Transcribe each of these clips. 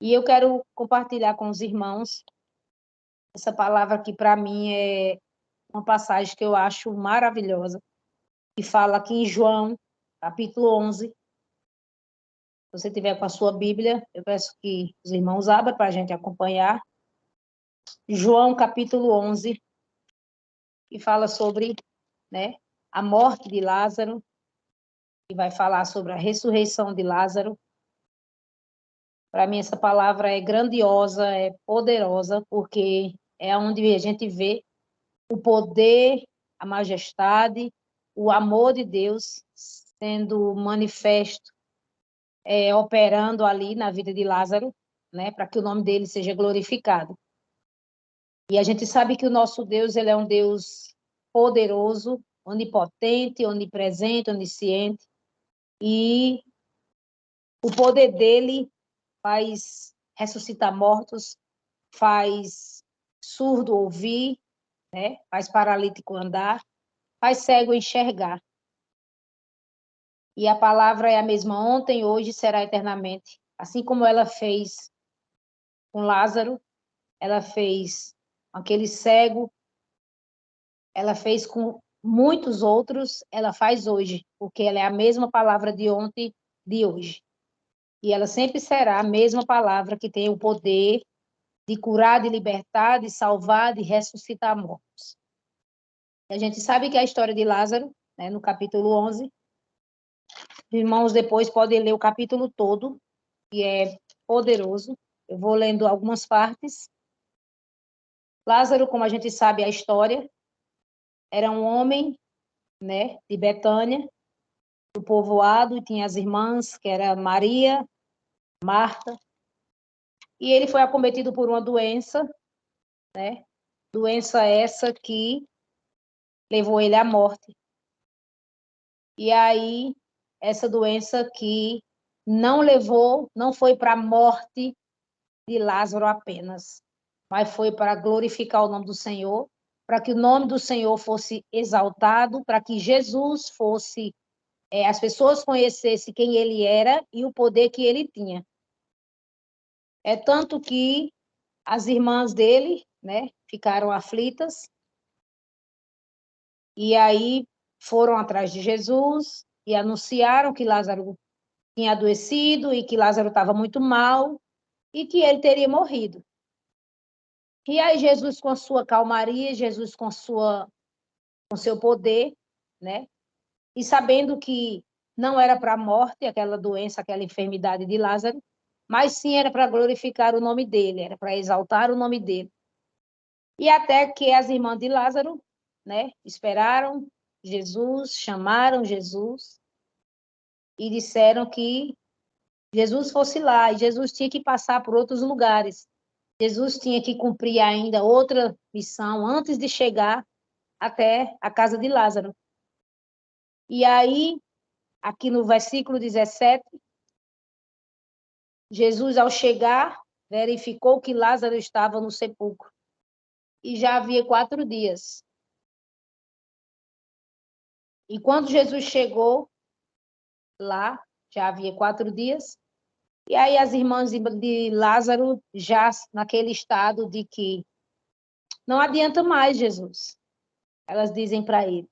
E eu quero compartilhar com os irmãos essa palavra que, para mim, é uma passagem que eu acho maravilhosa, que fala aqui em João, capítulo 11. Se você tiver com a sua Bíblia, eu peço que os irmãos abram para a gente acompanhar. João, capítulo 11, que fala sobre, né, a morte de Lázaro, e vai falar sobre a ressurreição de Lázaro. Para mim, essa palavra é grandiosa, é poderosa, porque é onde a gente vê o poder, a majestade, o amor de Deus sendo manifesto, operando ali na vida de Lázaro, né, para que o nome dele seja glorificado. E a gente sabe que o nosso Deus, ele é um Deus poderoso, onipotente, onipresente, onisciente, e o poder dele faz ressuscitar mortos, faz surdo ouvir, né, faz paralítico andar, faz cego enxergar. E a palavra é a mesma ontem, hoje e será eternamente. Assim como ela fez com Lázaro, ela fez com aquele cego, ela fez com muitos outros, ela faz hoje, porque ela é a mesma palavra de ontem, de hoje. E ela sempre será a mesma palavra que tem o poder de curar, de libertar, de salvar, de ressuscitar mortos. E a gente sabe que a história de Lázaro, né, no capítulo 11, os irmãos depois podem ler o capítulo todo, que é poderoso. Eu vou lendo algumas partes. Lázaro, como a gente sabe a história, era um homem, né, de Betânia, do povoado, e tinha as irmãs, que era Maria, Marta, e ele foi acometido por uma doença, né, doença essa que levou ele à morte. E aí, essa doença que não levou, não foi para a morte de Lázaro apenas, mas foi para glorificar o nome do Senhor, para que o nome do Senhor fosse exaltado, para que Jesus fosse, as pessoas conhecessem quem ele era e o poder que ele tinha. É tanto que as irmãs dele, né, ficaram aflitas, e aí foram atrás de Jesus e anunciaram que Lázaro tinha adoecido e que Lázaro estava muito mal e que ele teria morrido. E aí Jesus, com a sua calmaria, Jesus com seu poder, né? E sabendo que não era para a morte aquela doença, aquela enfermidade de Lázaro, mas sim era para glorificar o nome dele, era para exaltar o nome dele. E até que as irmãs de Lázaro, né, esperaram Jesus, chamaram Jesus e disseram que Jesus fosse lá, e Jesus tinha que passar por outros lugares. Jesus tinha que cumprir ainda outra missão antes de chegar até a casa de Lázaro. E aí, aqui no versículo 17, Jesus, ao chegar, verificou que Lázaro estava no sepulcro. E já havia 4 dias. E quando Jesus chegou lá, já havia 4 dias. E aí as irmãs de Lázaro, já naquele estado de que não adianta mais, Jesus. Elas dizem para ele.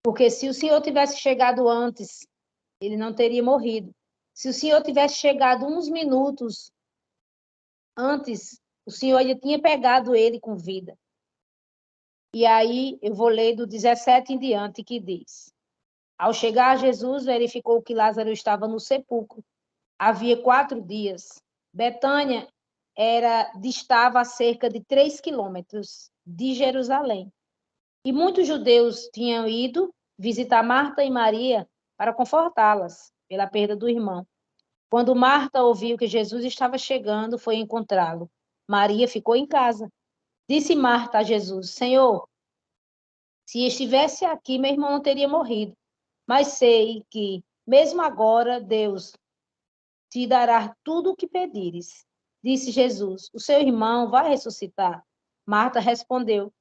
Porque se o Senhor tivesse chegado antes, ele não teria morrido. Se o Senhor tivesse chegado uns minutos antes, o Senhor já tinha pegado ele com vida. E aí eu vou ler do 17 em diante, que diz: Ao chegar Jesus, verificou que Lázaro estava no sepulcro. Havia 4 dias. Betânia distava a cerca de 3 quilômetros de Jerusalém. E muitos judeus tinham ido visitar Marta e Maria para confortá-las pela perda do irmão. Quando Marta ouviu que Jesus estava chegando, foi encontrá-lo. Maria ficou em casa. Disse Marta a Jesus: Senhor, se estivesse aqui, meu irmão não teria morrido. Mas sei que, mesmo agora, Deus te dará tudo o que pedires. Disse Jesus: O seu irmão vai ressuscitar. Marta respondeu: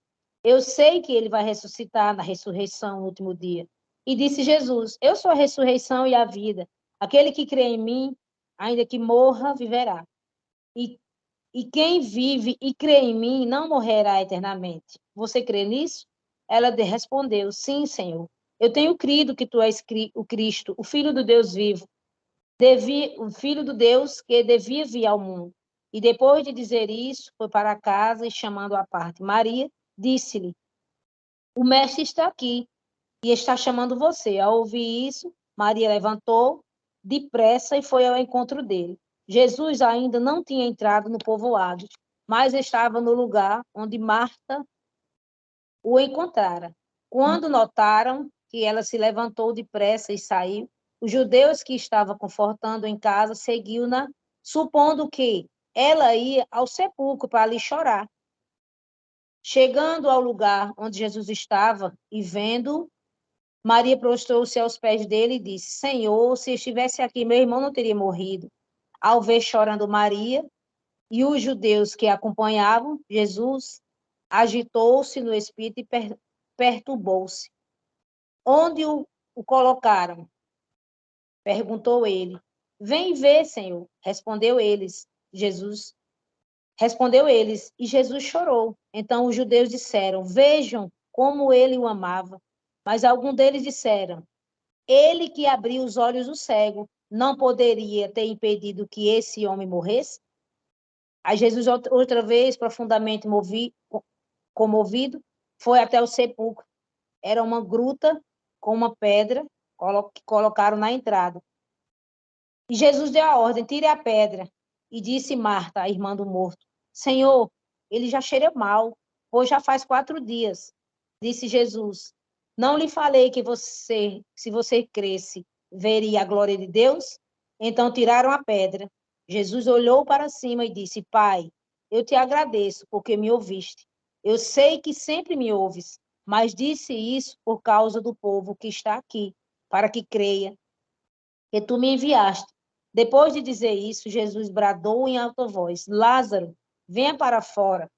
Eu sei que ele vai ressuscitar na ressurreição no último dia. E disse Jesus: Eu sou a ressurreição e a vida. Aquele que crê em mim, ainda que morra, viverá. e, e quem vive e crê em mim não morrerá eternamente. Você crê nisso? Ela respondeu: Sim, Senhor. Eu tenho crido que tu és o Cristo, o Filho do Deus vivo, o Filho do Deus que devia vir ao mundo. E depois de dizer isso, foi para casa e, chamando à parte Maria, disse-lhe: O mestre está aqui e está chamando você. Ao ouvir isso, Maria levantou depressa e foi ao encontro dele. Jesus ainda não tinha entrado no povoado, mas estava no lugar onde Marta o encontrara. Quando notaram que ela se levantou depressa e saiu, os judeus que estavam confortando em casa seguiu-na, supondo que ela ia ao sepulcro para ali chorar. Chegando ao lugar onde Jesus estava e vendo, Maria prostrou-se aos pés dele e disse: Senhor, se estivesse aqui, meu irmão não teria morrido. Ao ver chorando Maria e os judeus que acompanhavam Jesus, agitou-se no espírito e perturbou-se. Onde o colocaram? Perguntou ele. Vem ver, Senhor. Respondeu eles, e Jesus chorou. Então os judeus disseram: Vejam como ele o amava. Mas alguns deles disseram: Ele que abriu os olhos do cego não poderia ter impedido que esse homem morresse? Aí Jesus, outra vez, profundamente comovido, foi até o sepulcro. Era uma gruta com uma pedra que colocaram na entrada. E Jesus deu a ordem: tire a pedra. E disse Marta, a irmã do morto: Senhor, ele já cheira mal, pois já faz 4 dias. Disse Jesus: Não lhe falei que você, se você cresce, veria a glória de Deus? Então tiraram a pedra. Jesus olhou para cima e disse: Pai, eu te agradeço porque me ouviste. Eu sei que sempre me ouves, mas disse isso por causa do povo que está aqui, para que creia que tu me enviaste. Depois de dizer isso, Jesus bradou em alta voz: Lázaro, venha para fora.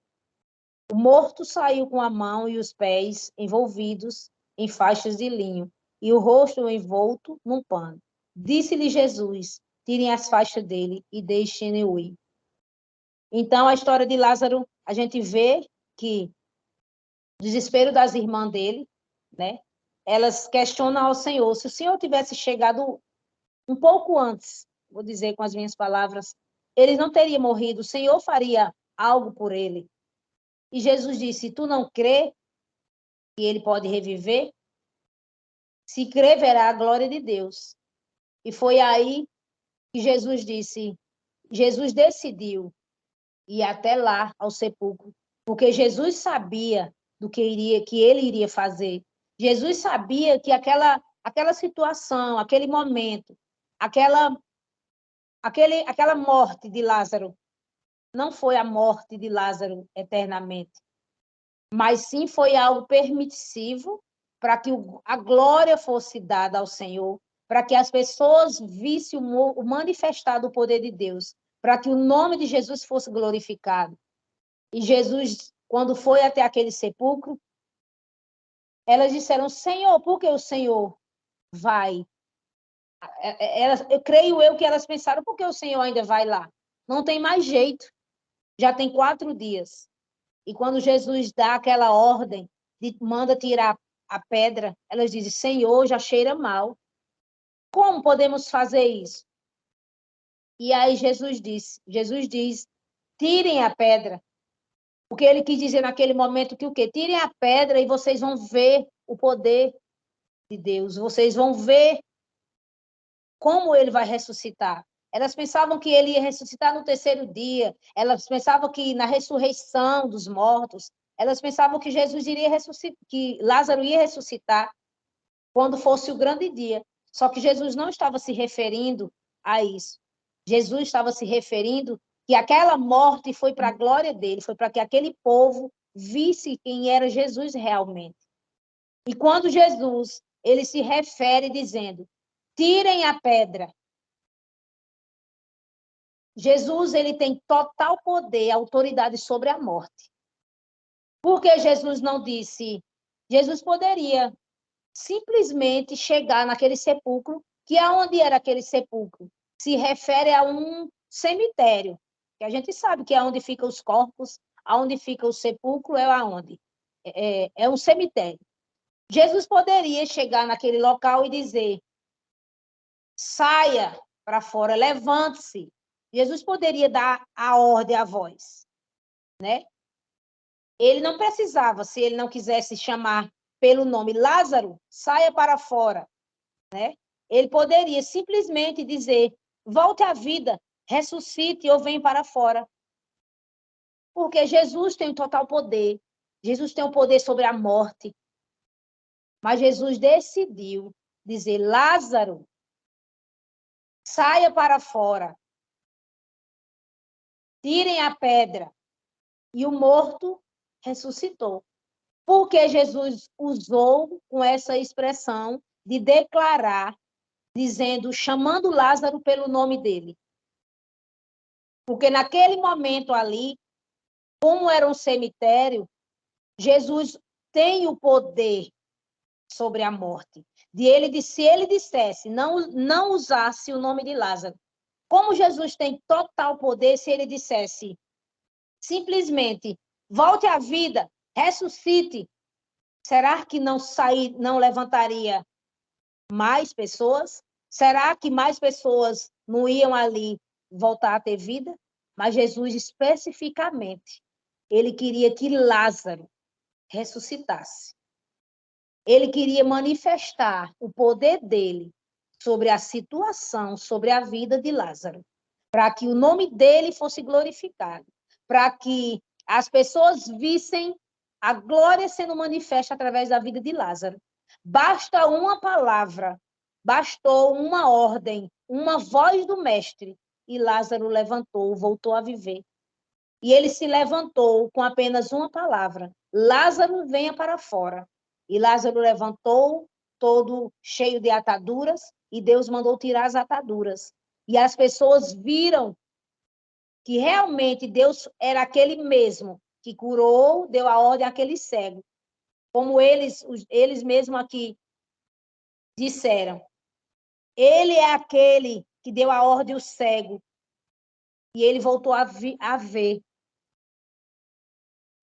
O morto saiu com a mão e os pés envolvidos em faixas de linho e o rosto envolto num pano. Disse-lhe Jesus: tirem as faixas dele e deixem-no ir. Então, a história de Lázaro, a gente vê que o desespero das irmãs dele, né? Elas questionam ao Senhor: se o Senhor tivesse chegado um pouco antes, vou dizer com as minhas palavras, ele não teria morrido, o Senhor faria algo por ele. E Jesus disse: tu não crê que ele pode reviver? Se crê, verá a glória de Deus. E foi aí que Jesus decidiu ir até lá ao sepulcro, porque Jesus sabia do que ele iria fazer. Jesus sabia que aquela situação, aquele momento, aquela morte de Lázaro não foi a morte de Lázaro eternamente, mas sim foi algo permissivo para que a glória fosse dada ao Senhor, para que as pessoas vissem o manifestado poder de Deus, para que o nome de Jesus fosse glorificado. E Jesus, quando foi até aquele sepulcro, elas disseram: Senhor, por que o Senhor vai? Eu creio que elas pensaram: por que o Senhor ainda vai lá? Não tem mais jeito. Já tem 4 dias. E quando Jesus dá aquela ordem, manda tirar a pedra, elas dizem: Senhor, já cheira mal. Como podemos fazer isso? E aí Jesus diz: tirem a pedra. Porque ele quis dizer naquele momento que o quê? Tirem a pedra e vocês vão ver o poder de Deus. Vocês vão ver como ele vai ressuscitar. Elas pensavam que ele ia ressuscitar no 3º dia. Elas pensavam que na ressurreição dos mortos. Elas pensavam que Jesus iria ressuscitar, que Lázaro ia ressuscitar quando fosse o grande dia. Só que Jesus não estava se referindo a isso. Jesus estava se referindo que aquela morte foi para a glória dele, foi para que aquele povo visse quem era Jesus realmente. E quando Jesus, ele se refere dizendo: tirem a pedra. Jesus, ele tem total poder, autoridade sobre a morte. Por que Jesus não disse? Jesus poderia simplesmente chegar naquele sepulcro, que aonde era aquele sepulcro? Se refere a um cemitério. Que a gente sabe que é onde ficam os corpos, aonde fica o sepulcro, é aonde? É um cemitério. Jesus poderia chegar naquele local e dizer: saia para fora, levante-se. Jesus poderia dar a ordem à voz, né? Ele não precisava, se ele não quisesse chamar pelo nome Lázaro, saia para fora, né? Ele poderia simplesmente dizer: volte à vida, ressuscite ou venha para fora. Porque Jesus tem total poder. Jesus tem o poder sobre a morte. Mas Jesus decidiu dizer: Lázaro, saia para fora. Tirem a pedra. E o morto ressuscitou. Porque Jesus usou com essa expressão de declarar, dizendo, chamando Lázaro pelo nome dele. Porque naquele momento ali, como era um cemitério, Jesus tem o poder sobre a morte. Se ele dissesse, não usasse o nome de Lázaro, como Jesus tem total poder, se ele dissesse simplesmente, volte à vida, ressuscite, será que não levantaria mais pessoas? Será que mais pessoas não iam ali voltar a ter vida? Mas Jesus, especificamente, ele queria que Lázaro ressuscitasse. Ele queria manifestar o poder dele sobre a situação, sobre a vida de Lázaro, para que o nome dele fosse glorificado, para que as pessoas vissem a glória sendo manifesta através da vida de Lázaro. Basta uma palavra, bastou uma ordem, uma voz do mestre, e Lázaro levantou, voltou a viver. E ele se levantou com apenas uma palavra: Lázaro, venha para fora. E Lázaro levantou, todo cheio de ataduras, e Deus mandou tirar as ataduras. E as pessoas viram que realmente Deus era aquele mesmo que curou, deu a ordem àquele cego. Como eles mesmos aqui disseram. Ele é aquele que deu a ordem ao cego. E ele voltou a ver.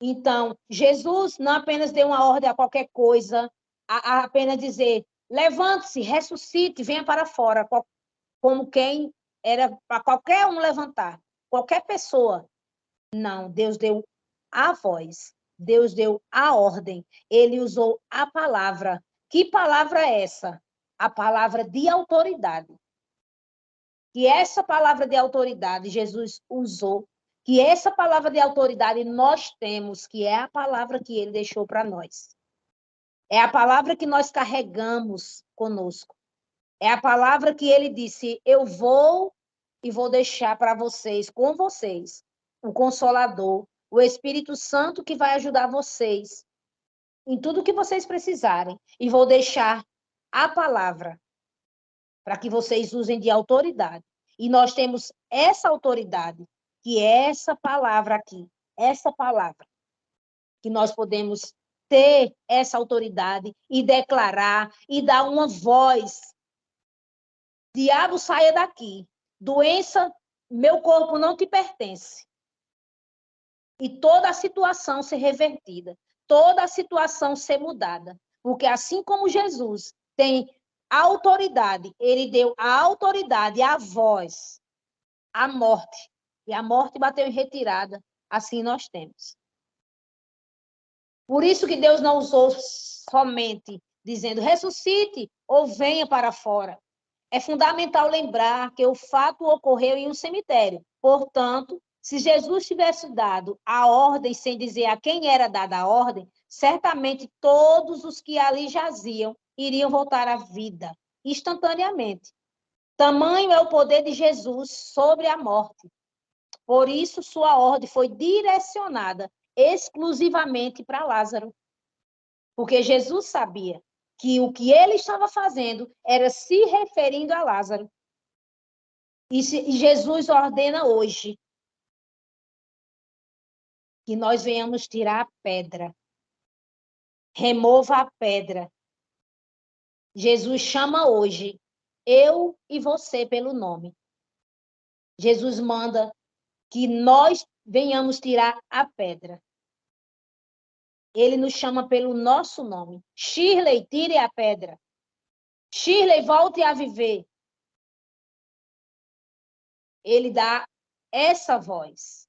Então, Jesus não apenas deu uma ordem a qualquer coisa, a apenas dizer, levante-se, ressuscite, venha para fora, como quem era para qualquer um levantar, qualquer pessoa. Não, Deus deu a voz, Deus deu a ordem, ele usou a palavra. Que palavra é essa? A palavra de autoridade. Que essa palavra de autoridade Jesus usou, que essa palavra de autoridade nós temos, que é a palavra que ele deixou para nós. É a palavra que nós carregamos conosco. É a palavra que ele disse: eu vou e vou deixar para vocês, com vocês, o Consolador, o Espírito Santo que vai ajudar vocês em tudo que vocês precisarem. E vou deixar a palavra para que vocês usem de autoridade. E nós temos essa autoridade, que é essa palavra aqui, essa palavra, que nós podemos ter essa autoridade e declarar e dar uma voz. Diabo, saia daqui. Doença, meu corpo não te pertence. E toda a situação ser revertida, toda a situação ser mudada. Porque assim como Jesus tem a autoridade, ele deu a autoridade, a voz, à morte. E a morte bateu em retirada. Assim nós temos. Por isso que Deus não usou somente dizendo ressuscite ou venha para fora. É fundamental lembrar que o fato ocorreu em um cemitério. Portanto, se Jesus tivesse dado a ordem sem dizer a quem era dada a ordem, certamente todos os que ali jaziam iriam voltar à vida instantaneamente. Tamanho é o poder de Jesus sobre a morte. Por isso, sua ordem foi direcionada exclusivamente para Lázaro. Porque Jesus sabia que o que ele estava fazendo era se referindo a Lázaro. E Jesus ordena hoje que nós venhamos tirar a pedra. Remova a pedra. Jesus chama hoje eu e você pelo nome. Jesus manda que nós venhamos tirar a pedra. Ele nos chama pelo nosso nome. Shirley, tire a pedra. Shirley, volte a viver. Ele dá essa voz.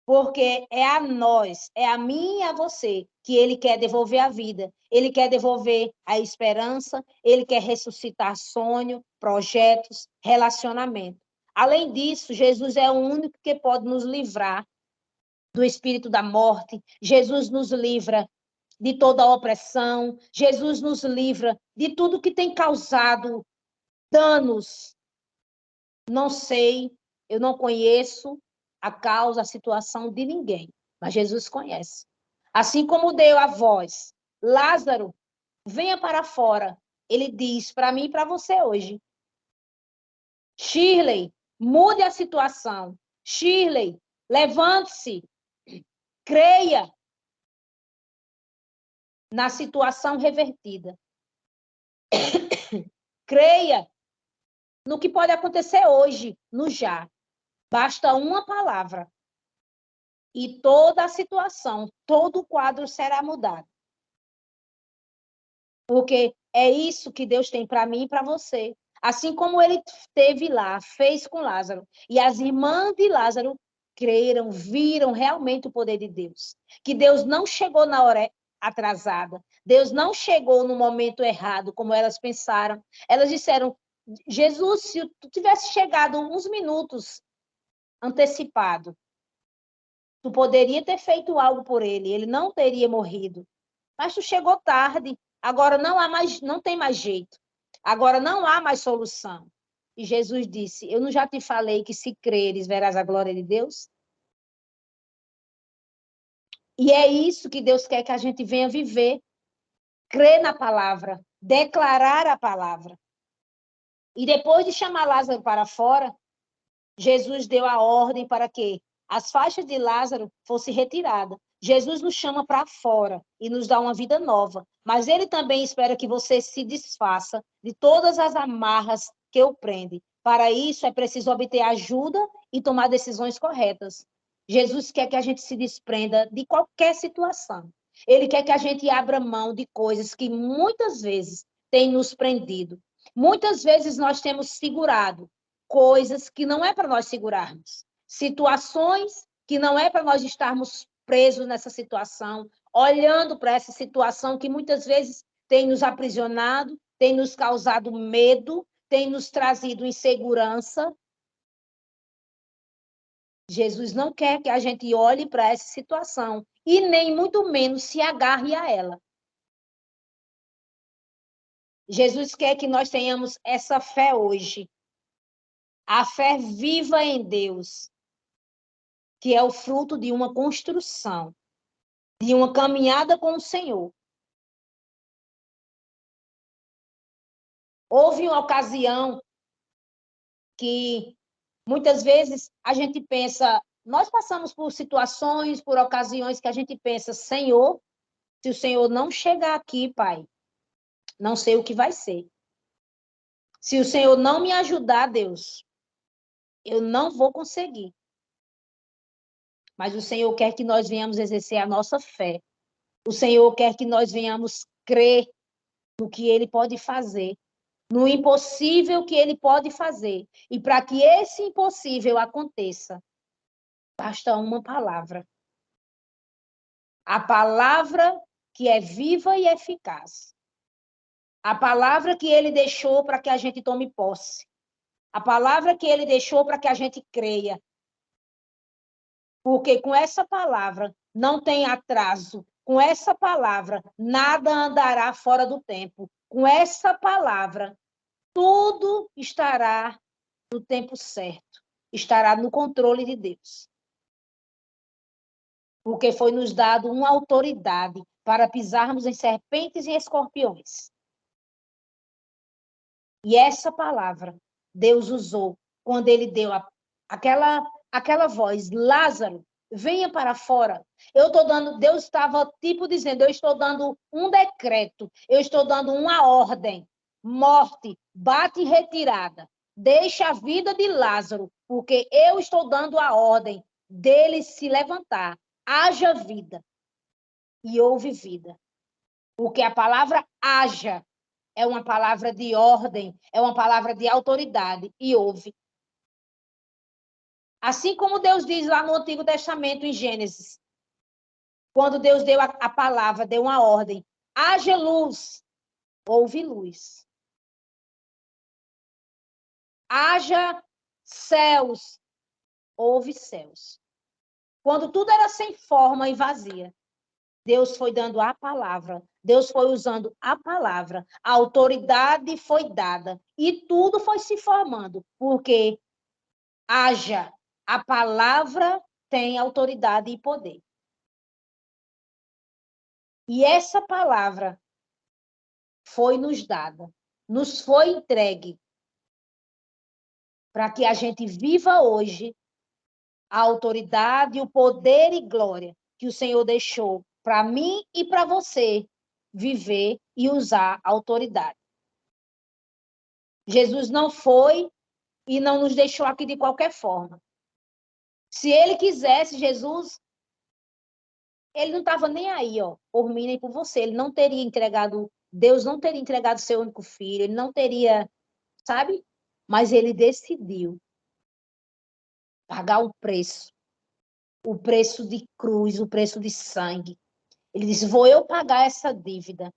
Porque é a nós, é a mim e a você, que ele quer devolver a vida. Ele quer devolver a esperança, ele quer ressuscitar sonho, projetos, relacionamento. Além disso, Jesus é o único que pode nos livrar do espírito da morte. Jesus nos livra de toda a opressão. Jesus nos livra de tudo que tem causado danos. Não sei, eu não conheço a causa, a situação de ninguém, mas Jesus conhece. Assim como deu a voz, Lázaro, venha para fora. Ele diz para mim e para você hoje. Shirley, mude a situação. Shirley, levante-se. Creia na situação revertida. Creia no que pode acontecer hoje, no já. Basta uma palavra. E toda a situação, todo o quadro será mudado. Porque é isso que Deus tem para mim e para você. Assim como ele teve lá, fez com Lázaro. E as irmãs de Lázaro creram, viram realmente o poder de Deus. Que Deus não chegou na hora atrasada. Deus não chegou no momento errado, como elas pensaram. Elas disseram, Jesus, se tu tivesse chegado uns minutos antecipado, tu poderia ter feito algo por ele não teria morrido. Mas tu chegou tarde, agora não tem mais jeito. Agora não há mais solução. E Jesus disse, eu não já te falei que se creres verás a glória de Deus? E é isso que Deus quer que a gente venha viver. Crer na palavra, declarar a palavra. E depois de chamar Lázaro para fora, Jesus deu a ordem para que as faixas de Lázaro fossem retiradas. Jesus nos chama para fora e nos dá uma vida nova, mas ele também espera que você se desfaça de todas as amarras que o prendem. Para isso, é preciso obter ajuda e tomar decisões corretas. Jesus quer que a gente se desprenda de qualquer situação. Ele quer que a gente abra mão de coisas que muitas vezes têm nos prendido. Muitas vezes nós temos segurado coisas que não é para nós segurarmos, situações que não é para nós estarmos presos nessa situação, olhando para essa situação que muitas vezes tem nos aprisionado, tem nos causado medo, tem nos trazido insegurança. Jesus não quer que a gente olhe para essa situação e nem muito menos se agarre a ela. Jesus quer que nós tenhamos essa fé hoje, a fé viva em Deus, que é o fruto de uma construção, de uma caminhada com o Senhor. Houve uma ocasião que muitas vezes a gente pensa, nós passamos por situações, por ocasiões que a gente pensa, Senhor, se o Senhor não chegar aqui, Pai, não sei o que vai ser. Se o Senhor não me ajudar, Deus, eu não vou conseguir. Mas o Senhor quer que nós venhamos exercer a nossa fé. O Senhor quer que nós venhamos crer no que Ele pode fazer, no impossível que Ele pode fazer. E para que esse impossível aconteça, basta uma palavra. A palavra que é viva e eficaz. A palavra que Ele deixou para que a gente tome posse. A palavra que Ele deixou para que a gente creia. Porque com essa palavra não tem atraso. Com essa palavra nada andará fora do tempo. Com essa palavra tudo estará no tempo certo. Estará no controle de Deus. Porque foi nos dado uma autoridade para pisarmos em serpentes e escorpiões. E essa palavra Deus usou quando ele deu aquela voz, Lázaro, venha para fora. Eu estou dando, Deus estava tipo dizendo, eu estou dando um decreto, eu estou dando uma ordem, morte, bate e retirada. Deixa a vida de Lázaro, porque eu estou dando a ordem. dele se levantar, haja vida. E houve vida. Porque a palavra haja é uma palavra de ordem, é uma palavra de autoridade. E houve. Assim como Deus diz lá no Antigo Testamento, em Gênesis, quando Deus deu a palavra, deu uma ordem, haja luz, houve luz. Haja céus, houve céus. Quando tudo era sem forma e vazia, Deus foi dando a palavra, Deus foi usando a palavra, a autoridade foi dada e tudo foi se formando, porque haja, a palavra tem autoridade e poder. E essa palavra foi nos dada, nos foi entregue, para que a gente viva hoje a autoridade, o poder e glória que o Senhor deixou para mim e para você viver e usar a autoridade. Jesus não foi e não nos deixou aqui de qualquer forma. Se ele quisesse, Jesus, ele não estava nem aí, ó, por mim nem por você. Ele não teria entregado, Deus não teria entregado seu único filho, ele não teria, sabe? Mas ele decidiu pagar o preço de cruz, o preço de sangue. Ele disse: vou eu pagar essa dívida,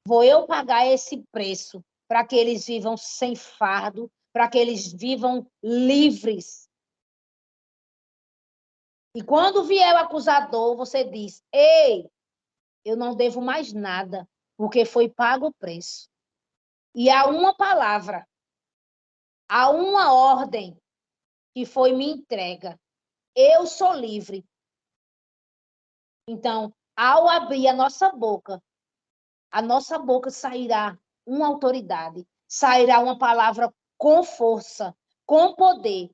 vou eu pagar esse preço para que eles vivam sem fardo, para que eles vivam livres. E quando vier o acusador, você diz: ei, eu não devo mais nada, porque foi pago o preço. E há uma palavra, há uma ordem que foi me entrega. Eu sou livre. Então, ao abrir a nossa boca sairá uma autoridade, sairá uma palavra com força, com poder.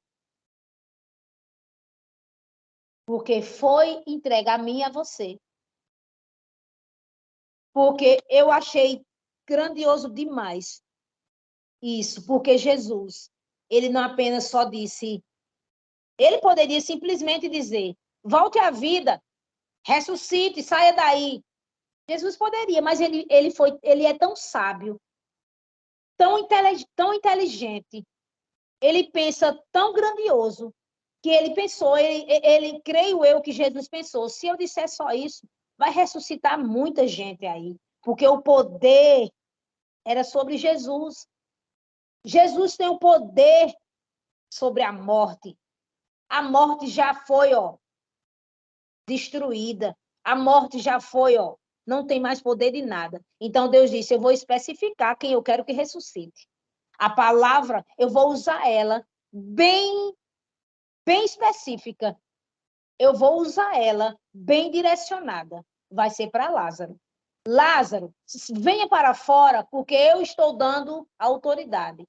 Porque foi entregue a mim e a você. Porque eu achei grandioso demais isso, porque Jesus, ele não apenas só disse, ele poderia simplesmente dizer, volte à vida, ressuscite, saia daí. Jesus poderia, mas ele é tão sábio, tão inteligente, ele pensa tão grandioso, que ele pensou, creio eu que Jesus pensou, se eu disser só isso, vai ressuscitar muita gente aí, porque o poder era sobre Jesus. Jesus tem o poder sobre a morte. A morte já foi, ó, destruída. A morte já foi, ó, não tem mais poder de nada. Então Deus disse: eu vou especificar quem eu quero que ressuscite. A palavra, eu vou usar ela bem, bem específica. Eu vou usar ela bem direcionada. Vai ser para Lázaro. Lázaro, venha para fora, porque eu estou dando autoridade.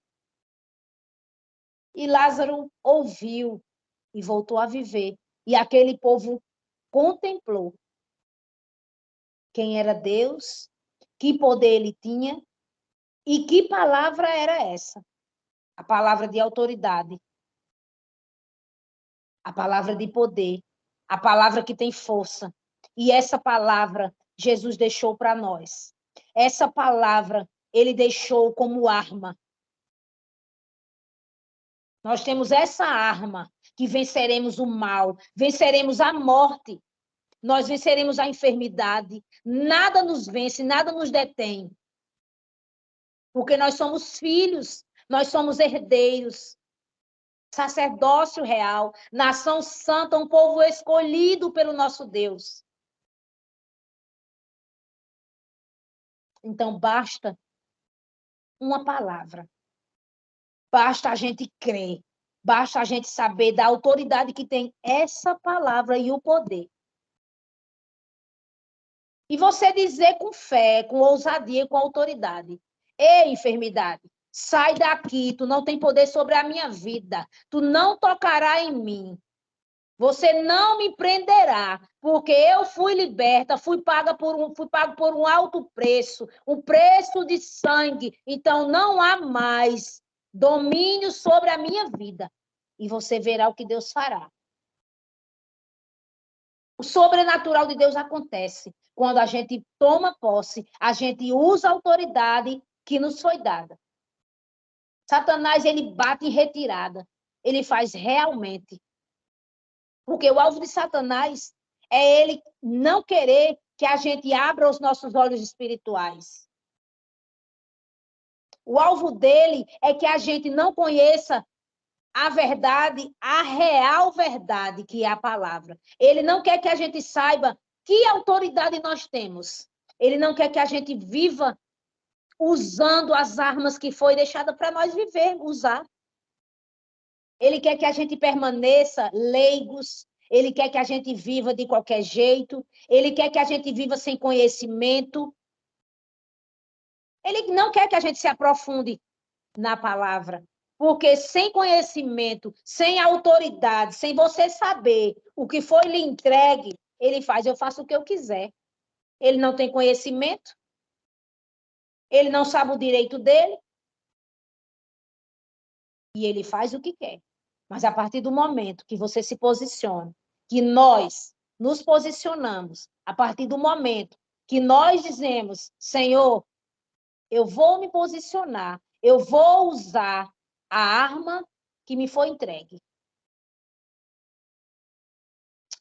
E Lázaro ouviu e voltou a viver. E aquele povo contemplou quem era Deus, que poder ele tinha e que palavra era essa. A palavra de autoridade, a palavra de poder, a palavra que tem força. E essa palavra Jesus deixou para nós. Essa palavra ele deixou como arma. Nós temos essa arma que venceremos o mal, venceremos a morte, nós venceremos a enfermidade. Nada nos vence, nada nos detém. Porque nós somos filhos, nós somos herdeiros, sacerdócio real, nação santa, um povo escolhido pelo nosso Deus. Então, basta uma palavra. Basta a gente crer. Basta a gente saber da autoridade que tem essa palavra e o poder. E você dizer com fé, com ousadia, com autoridade: ei, enfermidade, sai daqui, tu não tem poder sobre a minha vida, tu não tocará em mim. Você não me prenderá, porque eu fui liberta, fui pago por um alto preço, um preço de sangue. Então não há mais domínio sobre a minha vida. E você verá o que Deus fará. O sobrenatural de Deus acontece quando a gente toma posse, a gente usa a autoridade que nos foi dada. Satanás, ele bate em retirada. Ele faz realmente. Porque o alvo de Satanás é ele não querer que a gente abra os nossos olhos espirituais. O alvo dele é que a gente não conheça a verdade, a real verdade, que é a palavra. Ele não quer que a gente saiba que autoridade nós temos. Ele não quer que a gente viva usando as armas que foi deixada para nós viver, usar. Ele quer que a gente permaneça leigos, ele quer que a gente viva de qualquer jeito, ele quer que a gente viva sem conhecimento. Ele não quer que a gente se aprofunde na palavra, porque sem conhecimento, sem autoridade, sem você saber o que foi lhe entregue, ele faz, eu faço o que eu quiser. Ele não tem conhecimento, ele não sabe o direito dele, e ele faz o que quer. Mas a partir do momento que você se posiciona, que nós nos posicionamos, a partir do momento que nós dizemos, Senhor, eu vou me posicionar, eu vou usar a arma que me foi entregue.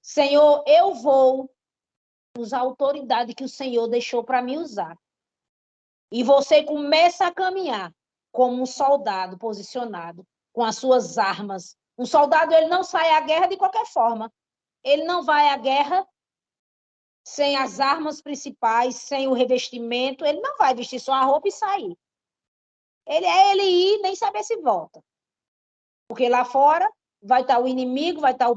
Senhor, eu vou usar a autoridade que o Senhor deixou para me usar. E você começa a caminhar como um soldado posicionado, com as suas armas. Um soldado, ele não sai à guerra de qualquer forma. Ele não vai à guerra sem as armas principais, sem o revestimento. Ele não vai vestir só a roupa e sair. Ele é ele ir, nem saber se volta. Porque lá fora vai estar o inimigo, vai estar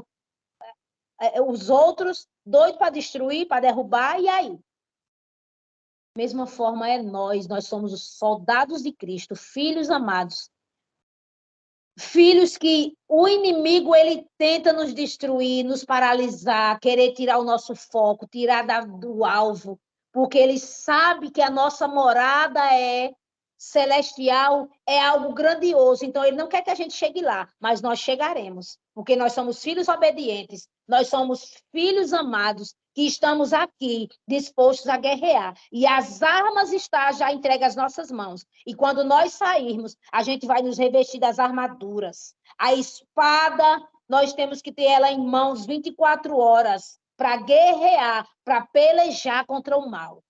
os outros doidos para destruir, para derrubar, e aí? Mesma forma é nós somos os soldados de Cristo, filhos amados. Filhos que o inimigo, ele tenta nos destruir, nos paralisar, querer tirar o nosso foco, tirar do alvo, porque ele sabe que a nossa morada é celestial, é algo grandioso. Então, ele não quer que a gente chegue lá, mas nós chegaremos, porque nós somos filhos obedientes, nós somos filhos amados, que estamos aqui dispostos a guerrear. E as armas estão já entregues às nossas mãos. E quando nós sairmos, a gente vai nos revestir das armaduras. A espada, nós temos que ter ela em mãos 24 horas para guerrear, para pelejar contra o mal.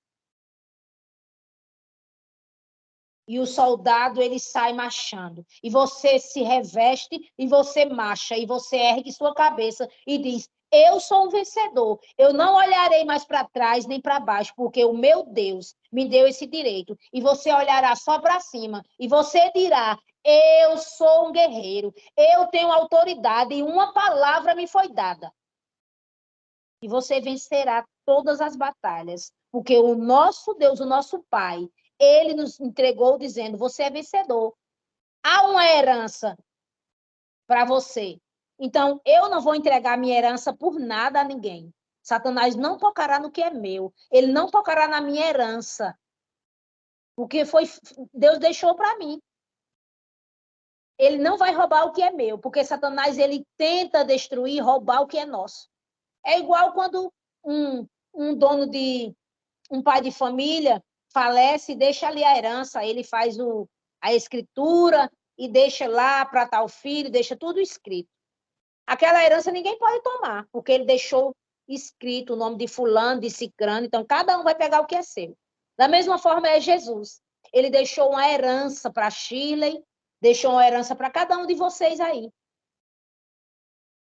E o soldado, ele sai marchando. E você se reveste, e você marcha, e você ergue sua cabeça e diz, eu sou um vencedor. Eu não olharei mais para trás nem para baixo, porque o meu Deus me deu esse direito. E você olhará só para cima. E você dirá, eu sou um guerreiro. Eu tenho autoridade e uma palavra me foi dada. E você vencerá todas as batalhas. Porque o nosso Deus, o nosso Pai, ele nos entregou dizendo, você é vencedor. Há uma herança para você. Então, eu não vou entregar minha herança por nada a ninguém. Satanás não tocará no que é meu. Ele não tocará na minha herança. Porque Deus deixou para mim. Ele não vai roubar o que é meu, porque Satanás, ele tenta destruir, roubar o que é nosso. É igual quando um dono de um pai de família falece, deixa ali a herança, ele faz a escritura e deixa lá para tal filho, deixa tudo escrito. Aquela herança ninguém pode tomar, porque ele deixou escrito o nome de fulano, de cicrano, então cada um vai pegar o que é seu. Da mesma forma é Jesus. Ele deixou uma herança para Shirley, deixou uma herança para cada um de vocês aí.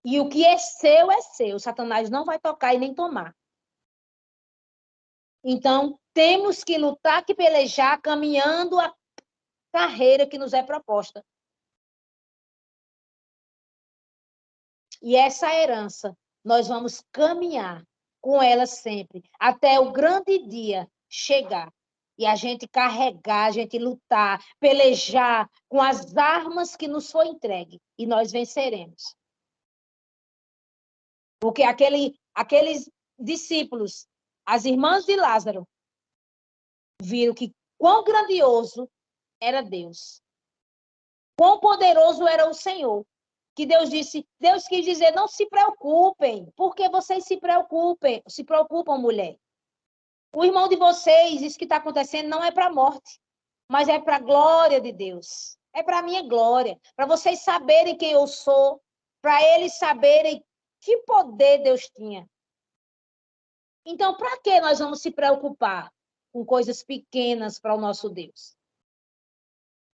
E o que é seu, Satanás não vai tocar e nem tomar. Então, temos que lutar, que pelejar, caminhando a carreira que nos é proposta. E essa herança, nós vamos caminhar com ela sempre, até o grande dia chegar. E a gente carregar, a gente lutar, pelejar com as armas que nos foi entregue. E nós venceremos. Porque aqueles discípulos, as irmãs de Lázaro, viram que quão grandioso era Deus. Quão poderoso era o Senhor. que Deus quis dizer, não se preocupem, porque vocês se preocupam, mulher. O irmão de vocês, isso que está acontecendo, não é para a morte, mas é para a glória de Deus. É para a minha glória, para vocês saberem quem eu sou, para eles saberem que poder Deus tinha. Então, para que nós vamos se preocupar com coisas pequenas para o nosso Deus?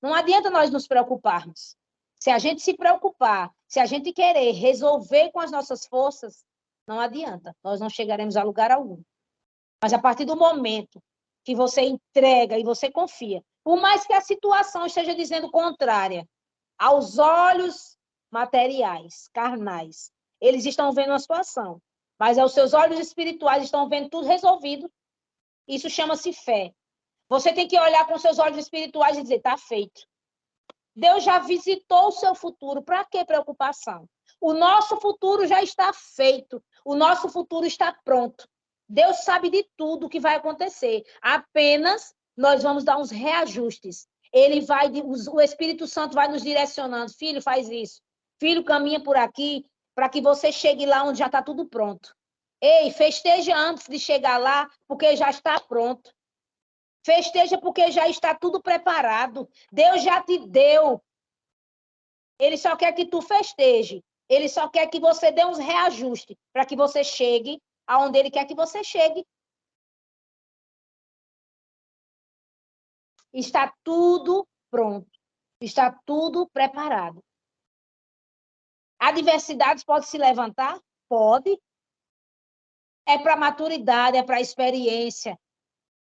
Não adianta nós nos preocuparmos. Se a gente se preocupar, se a gente querer resolver com as nossas forças, não adianta. Nós não chegaremos a lugar algum. Mas a partir do momento que você entrega e você confia, por mais que a situação esteja dizendo contrária, aos olhos materiais, carnais, eles estão vendo a situação, mas aos seus olhos espirituais estão vendo tudo resolvido. Isso chama-se fé. Você tem que olhar com seus olhos espirituais e dizer, está feito. Deus já visitou o seu futuro, para que preocupação? O nosso futuro já está feito, o nosso futuro está pronto. Deus sabe de tudo o que vai acontecer, apenas nós vamos dar uns reajustes. O Espírito Santo vai nos direcionando. Filho, faz isso. Filho, caminha por aqui, para que você chegue lá onde já está tudo pronto. Ei, festeja antes de chegar lá, porque já está pronto. Festeja porque já está tudo preparado. Deus já te deu. Ele só quer que tu festeje. Ele só quer que você dê uns reajustes para que você chegue aonde ele quer que você chegue. Está tudo pronto. Está tudo preparado. Adversidades pode se levantar? Pode. É para maturidade, é para experiência.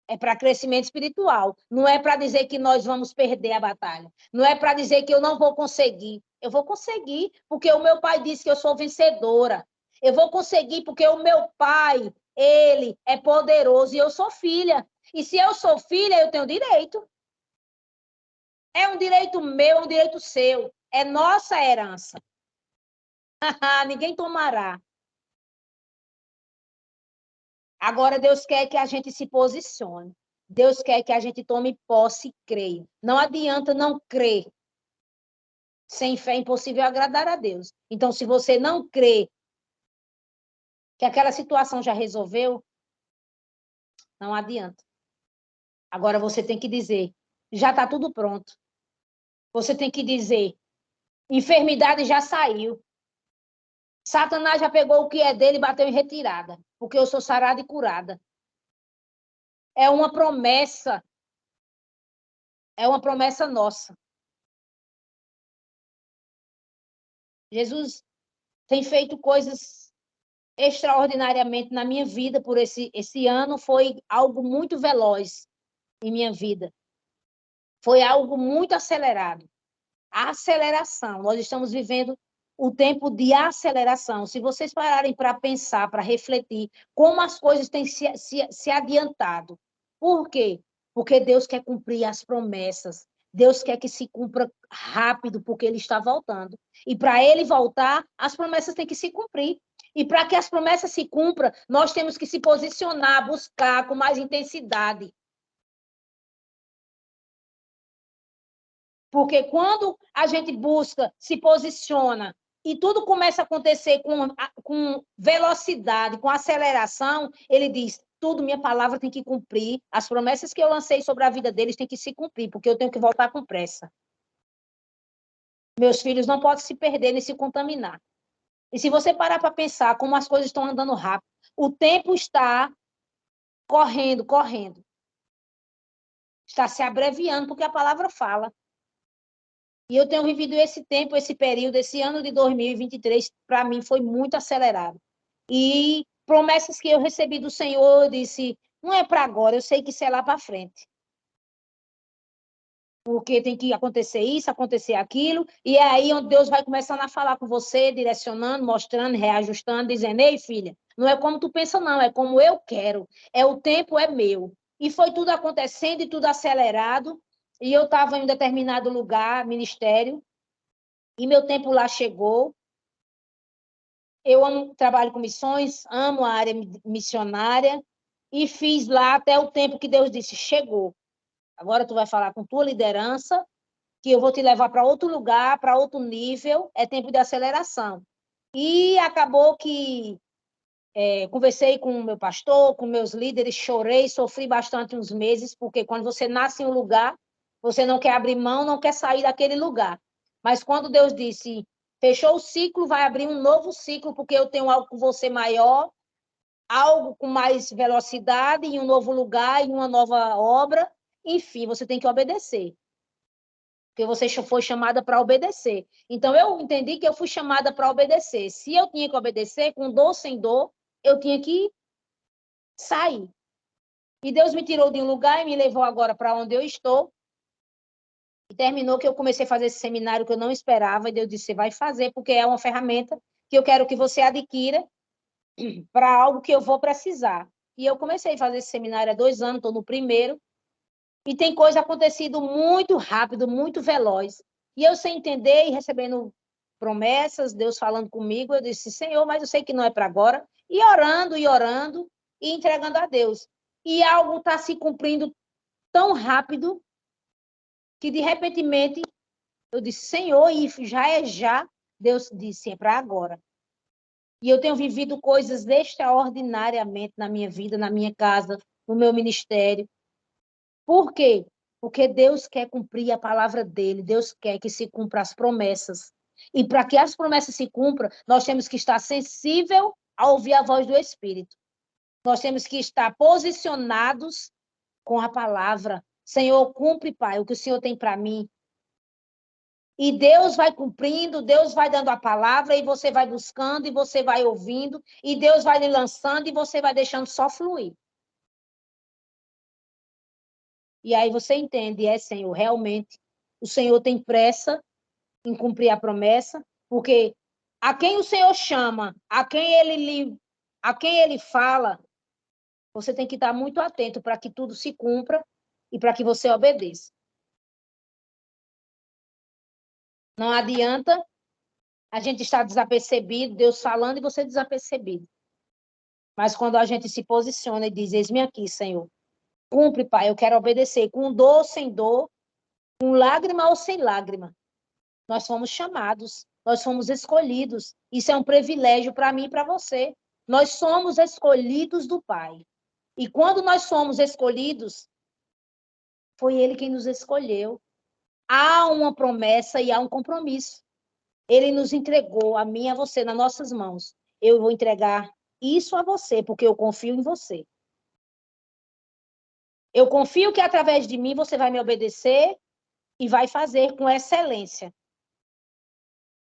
É para crescimento espiritual. Não é para dizer que nós vamos perder a batalha. Não é para dizer que eu não vou conseguir. Eu vou conseguir, porque o meu pai disse que eu sou vencedora. Eu vou conseguir, porque o meu pai, ele é poderoso e eu sou filha. E se eu sou filha, eu tenho direito. É um direito meu, é um direito seu. É nossa herança. Ninguém tomará. Agora, Deus quer que a gente se posicione. Deus quer que a gente tome posse e creia. Não adianta não crer. Sem fé é impossível agradar a Deus. Então, se você não crê que aquela situação já resolveu, não adianta. Agora você tem que dizer, já está tudo pronto. Você tem que dizer, enfermidade já saiu. Satanás já pegou o que é dele e bateu em retirada, porque eu sou sarada e curada. É uma promessa nossa. Jesus tem feito coisas extraordinariamente na minha vida por esse ano, foi algo muito veloz em minha vida. Foi algo muito acelerado. A aceleração, nós estamos vivendo o tempo de aceleração. Se vocês pararem para pensar, para refletir, como as coisas têm se adiantado. Por quê? Porque Deus quer cumprir as promessas. Deus quer que se cumpra rápido, porque Ele está voltando. E para Ele voltar, as promessas têm que se cumprir. E para que as promessas se cumpram, nós temos que se posicionar, buscar com mais intensidade. Porque quando a gente busca, se posiciona e tudo começa a acontecer com velocidade, com aceleração, ele diz, tudo, minha palavra tem que cumprir, as promessas que eu lancei sobre a vida deles têm que se cumprir, porque eu tenho que voltar com pressa. Meus filhos não podem se perder nem se contaminar. E se você parar para pensar como as coisas estão andando rápido, o tempo está correndo, correndo. Está se abreviando, porque a palavra fala. E eu tenho vivido esse tempo, esse período, esse ano de 2023, para mim foi muito acelerado. E promessas que eu recebi do Senhor, eu disse, não é para agora, eu sei que isso é lá para frente. Porque tem que acontecer isso, acontecer aquilo, e é aí onde Deus vai começando a falar com você, direcionando, mostrando, reajustando, dizendo, ei, filha, não é como tu pensa, não, é como eu quero. O tempo é meu. E foi tudo acontecendo e tudo acelerado, e eu estava em um determinado lugar, ministério, e meu tempo lá chegou. Eu trabalho com missões, amo a área missionária e fiz lá até o tempo que Deus disse, chegou. Agora tu vai falar com tua liderança que eu vou te levar para outro lugar, para outro nível, é tempo de aceleração. E acabou que conversei com o meu pastor, com meus líderes, chorei, sofri bastante uns meses, porque quando você nasce em um lugar, você não quer abrir mão, não quer sair daquele lugar. Mas quando Deus disse, fechou o ciclo, vai abrir um novo ciclo, porque eu tenho algo com você maior, algo com mais velocidade, em um novo lugar, em uma nova obra, enfim, você tem que obedecer. Porque você foi chamada para obedecer. Então, eu entendi que eu fui chamada para obedecer. Se eu tinha que obedecer, com dor ou sem dor, eu tinha que sair. E Deus me tirou de um lugar e me levou agora para onde eu estou. E terminou que eu comecei a fazer esse seminário que eu não esperava. E Deus disse, você vai fazer, porque é uma ferramenta que eu quero que você adquira para algo que eu vou precisar. E eu comecei a fazer esse seminário há 2 anos, estou no primeiro. E tem coisa acontecido muito rápido, muito veloz. E eu sem entender e recebendo promessas, Deus falando comigo, eu disse, Senhor, mas eu sei que não é para agora. E orando, e entregando a Deus. E algo está se cumprindo tão rápido que, de repente, eu disse, Senhor, e já é já. Deus disse, é para agora. E eu tenho vivido coisas extraordinariamente na minha vida, na minha casa, no meu ministério. Por quê? Porque Deus quer cumprir a palavra dele, Deus quer que se cumpra as promessas. E para que as promessas se cumpram, nós temos que estar sensível a ouvir a voz do Espírito. Nós temos que estar posicionados com a palavra. Senhor, cumpre, Pai, o que o Senhor tem para mim. E Deus vai cumprindo, Deus vai dando a palavra, e você vai buscando, e você vai ouvindo, e Deus vai lhe lançando, e você vai deixando só fluir. E aí você entende, Senhor, realmente, o Senhor tem pressa em cumprir a promessa, porque a quem o Senhor chama, a quem ele fala, você tem que estar muito atento para que tudo se cumpra e para que você obedeça. Não adianta a gente estar desapercebido, Deus falando e você desapercebido. Mas quando a gente se posiciona e diz, eis-me aqui, Senhor, cumpre, Pai, eu quero obedecer, com dor ou sem dor, com lágrima ou sem lágrima. Nós fomos chamados, nós fomos escolhidos. Isso é um privilégio para mim e para você. Nós somos escolhidos do Pai. E quando nós somos escolhidos, foi Ele quem nos escolheu. Há uma promessa e há um compromisso. Ele nos entregou, a mim e a você, nas nossas mãos. Eu vou entregar isso a você, porque eu confio em você. Eu confio que através de mim você vai me obedecer e vai fazer com excelência.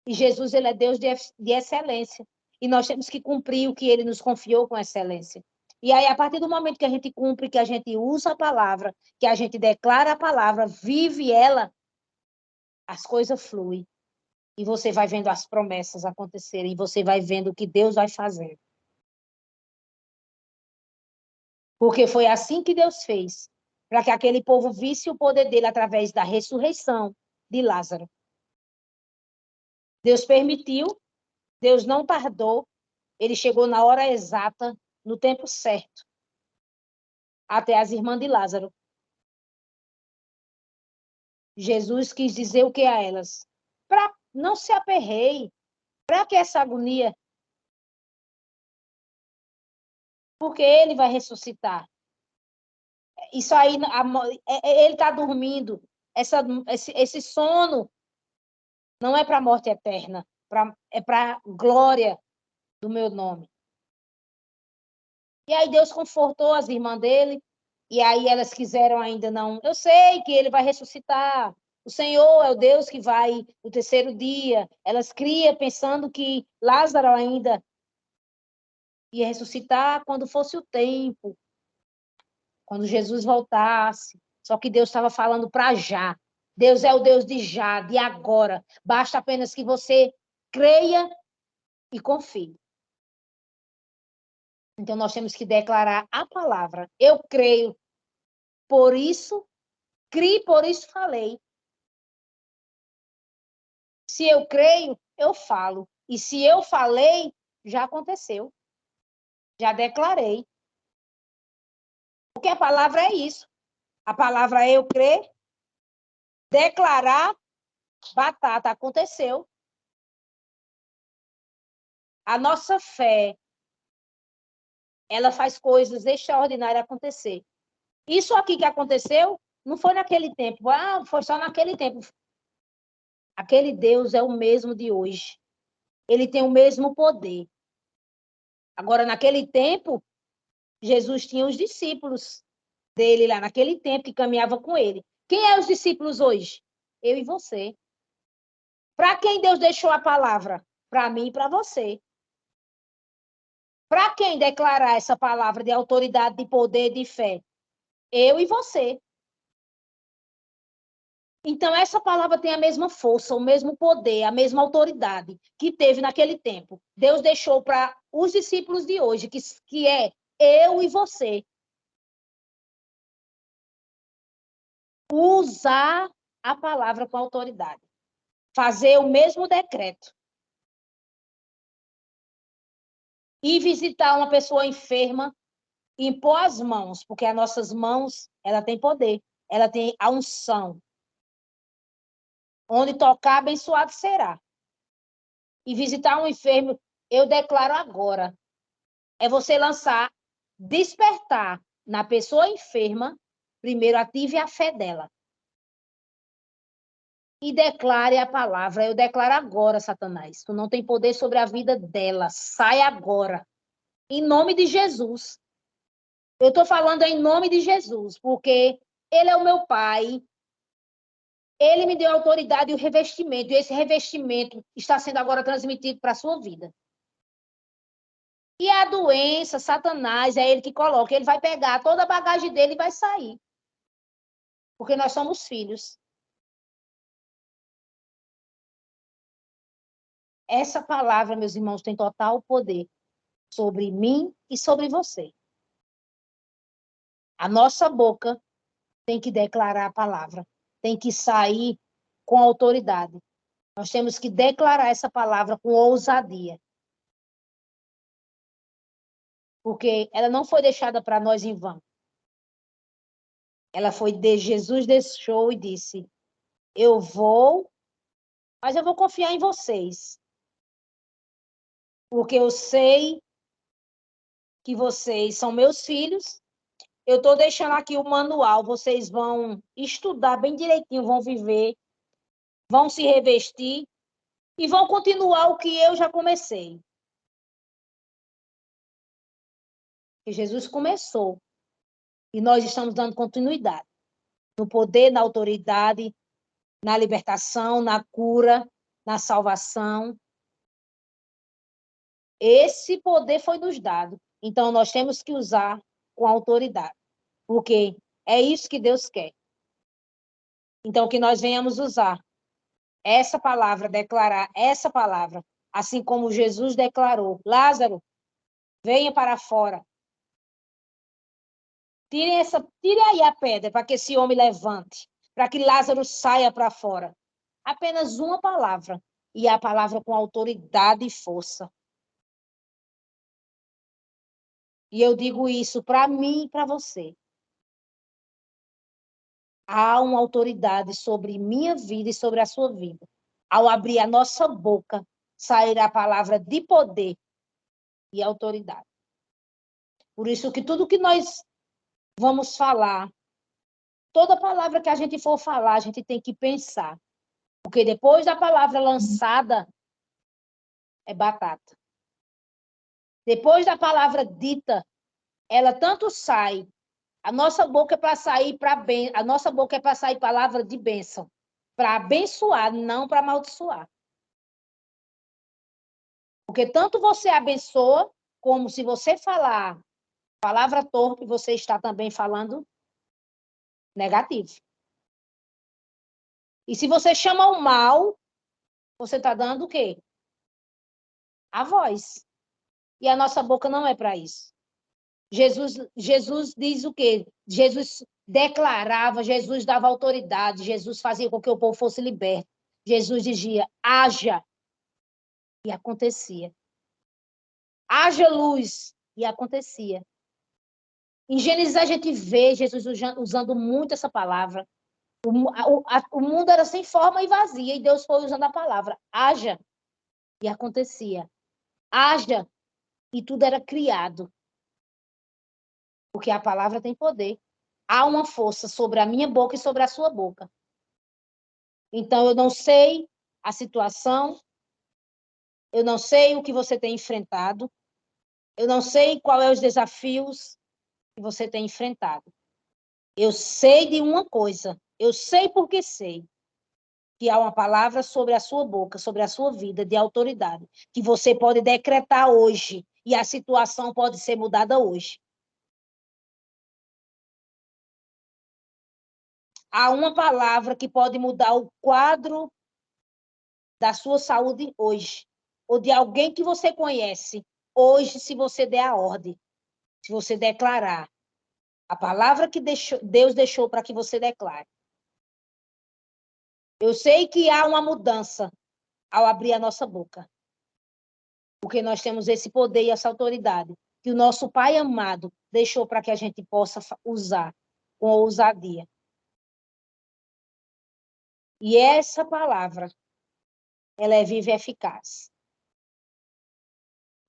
E Jesus, ele é Deus de excelência. E nós temos que cumprir o que ele nos confiou com excelência. E aí, a partir do momento que a gente cumpre, que a gente usa a palavra, que a gente declara a palavra, vive ela, as coisas fluem. E você vai vendo as promessas acontecerem, e você vai vendo o que Deus vai fazer. Porque foi assim que Deus fez, para que aquele povo visse o poder dele através da ressurreição de Lázaro. Deus permitiu, Deus não tardou, ele chegou na hora exata, no tempo certo, até as irmãs de Lázaro. Jesus quis dizer o que a elas? Para não se aperreie, para que essa agonia? Porque ele vai ressuscitar. Isso aí, ele está dormindo. Esse sono não é para a morte eterna, é para a glória do meu nome. E aí Deus confortou as irmãs dele, e aí elas quiseram ainda não. Eu sei que ele vai ressuscitar. O Senhor é o Deus que vai no terceiro dia. Elas criam pensando que Lázaro ainda ia ressuscitar quando fosse o tempo, quando Jesus voltasse. Só que Deus estava falando para já. Deus é o Deus de já, de agora. Basta apenas que você creia e confie. Então, nós temos que declarar a palavra. Eu creio, por isso, criei, por isso falei. Se eu creio, eu falo. E se eu falei, já aconteceu. Já declarei. Porque a palavra é isso. A palavra é eu crer, declarar batata, aconteceu. A nossa fé, ela faz coisas extraordinárias acontecer. Isso aqui que aconteceu, não foi naquele tempo. Foi só naquele tempo. Aquele Deus é o mesmo de hoje. Ele tem o mesmo poder. Agora, naquele tempo, Jesus tinha os discípulos dele lá, naquele tempo, que caminhava com ele. Quem é os discípulos hoje? Eu e você. Para quem Deus deixou a palavra? Para mim e para você. Para quem declarar essa palavra de autoridade, de poder, de fé? Eu e você. Então, essa palavra tem a mesma força, o mesmo poder, a mesma autoridade que teve naquele tempo. Deus deixou para os discípulos de hoje, que é eu e você. Usar a palavra com autoridade. Fazer o mesmo decreto. Ir visitar uma pessoa enferma, impor as mãos, porque as nossas mãos, ela tem poder, ela tem a unção. Onde tocar, abençoado será. E visitar um enfermo, eu declaro agora, é você lançar, despertar na pessoa enferma, primeiro ative a fé dela. E declare a palavra. Eu declaro agora, Satanás, tu não tem poder sobre a vida dela. Sai agora. Em nome de Jesus. Eu estou falando em nome de Jesus, porque ele é o meu pai. Ele me deu a autoridade e o revestimento. E esse revestimento está sendo agora transmitido para a sua vida. E a doença, Satanás, é ele que coloca. Ele vai pegar toda a bagagem dele e vai sair. Porque nós somos filhos. Essa palavra, meus irmãos, tem total poder sobre mim e sobre você. A nossa boca tem que declarar a palavra. Tem que sair com autoridade. Nós temos que declarar essa palavra com ousadia. Porque ela não foi deixada para nós em vão. Ela foi de Jesus deixou e disse: eu vou, mas eu vou confiar em vocês. Porque eu sei que vocês são meus filhos. Eu estou deixando aqui o manual. Vocês vão estudar bem direitinho, vão viver, vão se revestir e vão continuar o que eu já comecei. Que Jesus começou. E nós estamos dando continuidade. No poder, na autoridade, na libertação, na cura, na salvação. Esse poder foi nos dado. Então, nós temos que usar com autoridade. Porque é isso que Deus quer. Então, que nós venhamos usar essa palavra, declarar essa palavra, assim como Jesus declarou: Lázaro, venha para fora. Tire aí a pedra para que esse homem levante, para que Lázaro saia para fora. Apenas uma palavra, e a palavra com autoridade e força. E eu digo isso para mim e para você. Há uma autoridade sobre minha vida e sobre a sua vida. Ao abrir a nossa boca, sairá a palavra de poder e autoridade. Por isso que tudo que nós vamos falar, toda palavra que a gente for falar, a gente tem que pensar. Porque depois da palavra lançada, é batata. Depois da palavra dita, ela tanto sai. A nossa boca é para sair a nossa boca é para sair palavra de bênção, para abençoar, não para amaldiçoar. Porque tanto você abençoa, como se você falar palavra torpe, você está também falando negativo. E se você chama o mal, você está dando o quê? A voz. E a nossa boca não é para isso. Jesus diz o quê? Jesus declarava, Jesus dava autoridade, Jesus fazia com que o povo fosse liberto. Jesus dizia: haja. E acontecia. Haja luz. E acontecia. Em Gênesis a gente vê Jesus usando muito essa palavra. O mundo era sem forma e vazia, e Deus foi usando a palavra. Haja, e acontecia. Haja, e tudo era criado. Porque a palavra tem poder. Há uma força sobre a minha boca e sobre a sua boca. Então, eu não sei a situação, eu não sei o que você tem enfrentado, eu não sei quais são os desafios que você tem enfrentado. Eu sei de uma coisa, eu sei porque sei, que há uma palavra sobre a sua boca, sobre a sua vida, de autoridade, que você pode decretar hoje, e a situação pode ser mudada hoje. Há uma palavra que pode mudar o quadro da sua saúde hoje, ou de alguém que você conhece hoje, se você der a ordem, se você declarar a palavra que Deus deixou para que você declare. Eu sei que há uma mudança ao abrir a nossa boca, porque nós temos esse poder e essa autoridade que o nosso Pai amado deixou para que a gente possa usar com ousadia. E essa palavra, ela é viva e eficaz.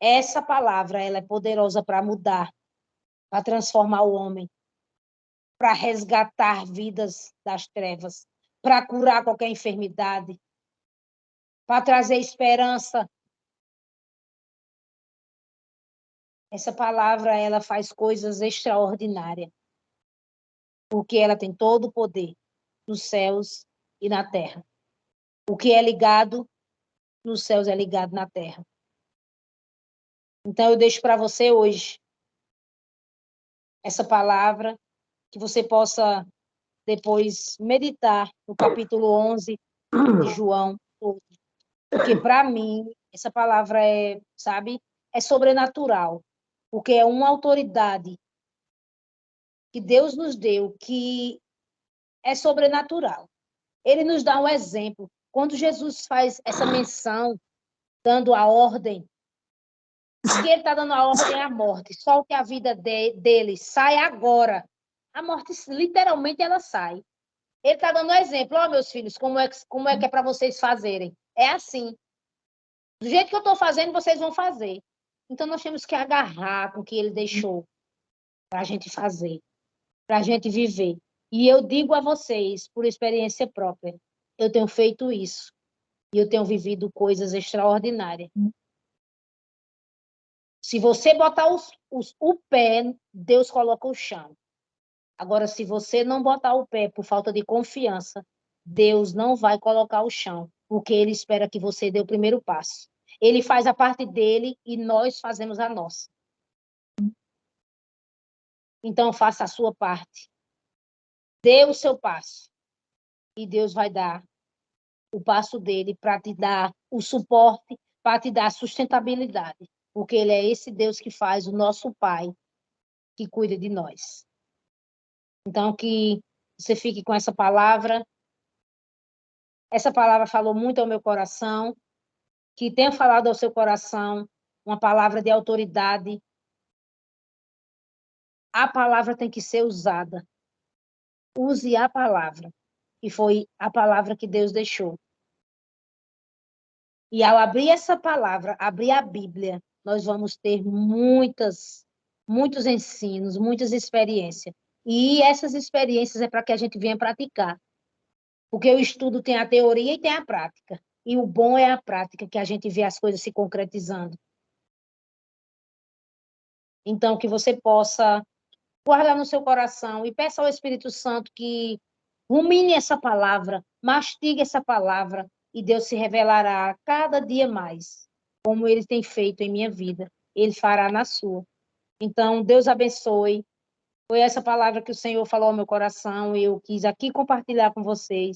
Essa palavra, ela é poderosa para mudar, para transformar o homem, para resgatar vidas das trevas, para curar qualquer enfermidade, para trazer esperança. Essa palavra, ela faz coisas extraordinárias, porque ela tem todo o poder nos céus e na terra. O que é ligado nos céus é ligado na terra. Então, eu deixo para você hoje essa palavra, que você possa depois meditar no capítulo 11 de João, porque para mim, essa palavra é, sabe, é sobrenatural, porque é uma autoridade que Deus nos deu, que é sobrenatural. Ele nos dá um exemplo. Quando Jesus faz essa menção, dando a ordem, que ele está dando a ordem à morte, só que a vida dele sai agora. A morte, literalmente, ela sai. Ele está dando um exemplo. Ó, meus filhos, como é que é para vocês fazerem? É assim. Do jeito que eu estou fazendo, vocês vão fazer. Então, nós temos que agarrar com o que ele deixou para a gente fazer, para a gente viver. E eu digo a vocês, por experiência própria, eu tenho feito isso. E eu tenho vivido coisas extraordinárias. Se você botar o pé, Deus coloca o chão. Agora, se você não botar o pé por falta de confiança, Deus não vai colocar o chão, porque Ele espera que você dê o primeiro passo. Ele faz a parte dele e nós fazemos a nossa. Então, faça a sua parte. Dê o seu passo. E Deus vai dar o passo dele para te dar o suporte, para te dar a sustentabilidade. Porque Ele é esse Deus que faz o nosso Pai, que cuida de nós. Então, que você fique com essa palavra. Essa palavra falou muito ao meu coração. Que tenha falado ao seu coração uma palavra de autoridade. A palavra tem que ser usada. Use a palavra, que foi a palavra que Deus deixou. E ao abrir essa palavra, abrir a Bíblia, nós vamos ter muitos ensinos, muitas experiências. E essas experiências é para que a gente venha praticar. Porque o estudo tem a teoria e tem a prática. E o bom é a prática, que a gente vê as coisas se concretizando. Então, que você possa guardar no seu coração e peça ao Espírito Santo que rumine essa palavra, mastigue essa palavra, e Deus se revelará cada dia mais, como Ele tem feito em minha vida. Ele fará na sua. Então, Deus abençoe. Foi essa palavra que o Senhor falou ao meu coração e eu quis aqui compartilhar com vocês.